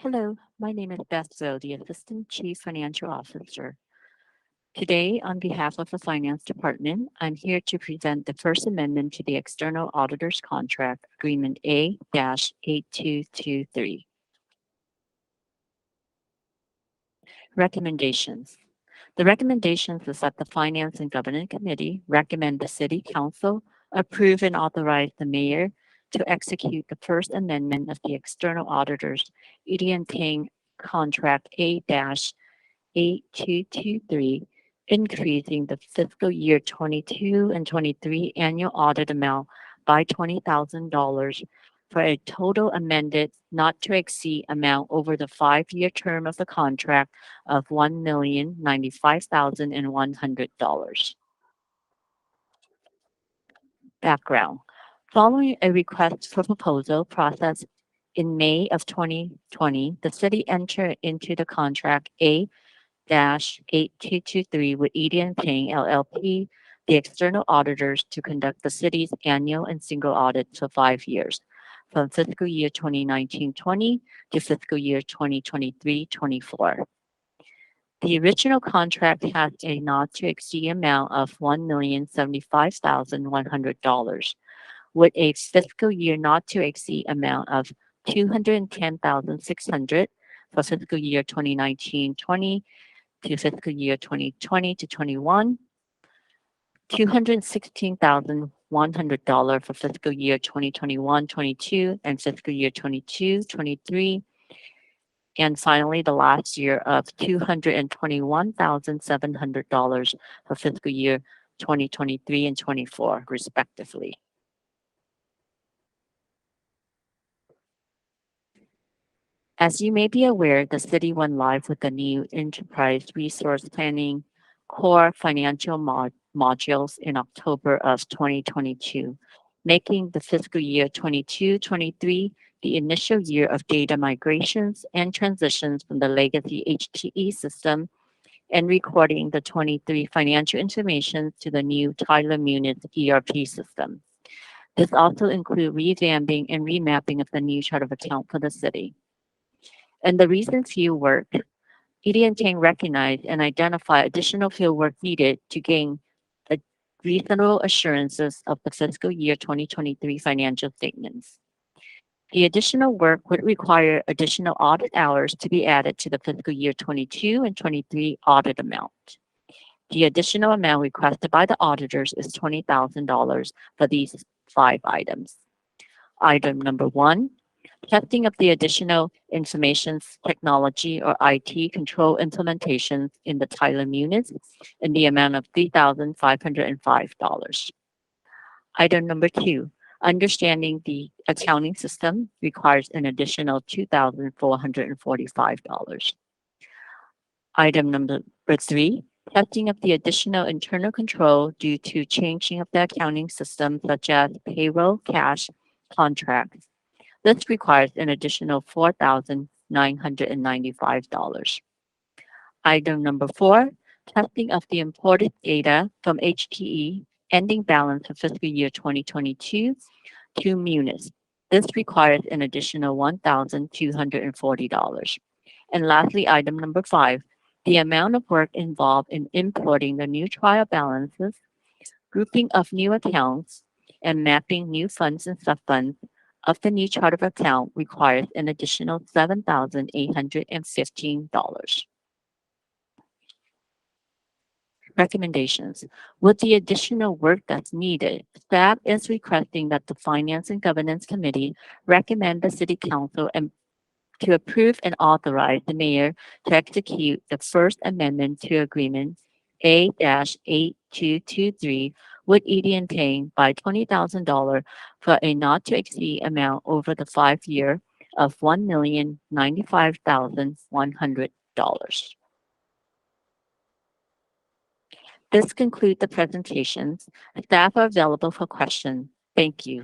Hello, my name is Beth Zoe, the Assistant Chief Financial Officer. Today, on behalf of the Finance Department, I'm here to present the First Amendment to the External Auditor's Contract, Agreement A-8223. Recommendations. The recommendations is that the Finance and Governance Committee recommend the City Council approve and authorize the mayor to execute the First Amendment of the External Auditor's ED&Ting Contract A-8223, increasing the fiscal year 22 and 23 annual audit amount by $20,000 for a total amended not to exceed amount over the 5-year term of the contract of $1,095,100. Background. Following a request for proposal process in May of 2020, the city entered into the contract A-8223 with ED&Ting LLP, the external auditors, to conduct the city's annual and single audit for 5 years, from fiscal year 2019-20 to fiscal year 2023-24. The original contract has a not to exceed amount of $1,075,100, with a fiscal year not to exceed amount of $210,600 for fiscal year 2019-20 to fiscal year 2020 to 21, $216,100 for fiscal year 2021-22 and fiscal year 22-23, and finally the last year of $221,700 for fiscal year 2023 and 24, respectively. As you may be aware, the city went live with the new Enterprise Resource Planning core financial modules in October of 2022, making the fiscal year 22-23 the initial year of data migrations and transitions from the legacy HTE system and recording the 23 financial information to the new Tyler Munis ERP system. This also includes revamping and remapping of the new chart of account for the city. And the recent field work, ED&Ting recognized and identified additional field work needed to gain reasonable assurances of the fiscal year 2023 financial statements. The additional work would require additional audit hours to be added to the fiscal year 22 and 23 audit amount. The additional amount requested by the auditors is $20,000 for these 5 items. Item number 1, testing of the additional information technology or IT control implementations in the Tyler Munis in the amount of $3,505. Item number 2, understanding the accounting system requires an additional $2,445. Item number 3, testing of the additional internal control due to changing of the accounting system such as payroll, cash, contracts. This requires an additional $4,995. Item number 4, testing of the imported data from HTE ending balance for fiscal year 2022 to Munis. This requires an additional $1,240. And lastly, item number 5, the amount of work involved in importing the new trial balances, grouping of new accounts, and mapping new funds and sub-funds of the new chart of account requires an additional $7,815. Recommendations. With the additional work that's needed, staff is requesting that the Finance and Governance Committee recommend the City Council and to approve and authorize the mayor to execute the First Amendment to Agreement A-8223 with ED&Ting by $20,000 for a not to exceed amount over the 5-year of $1,095,100. This concludes the presentations. Staff are available for questions. Thank you.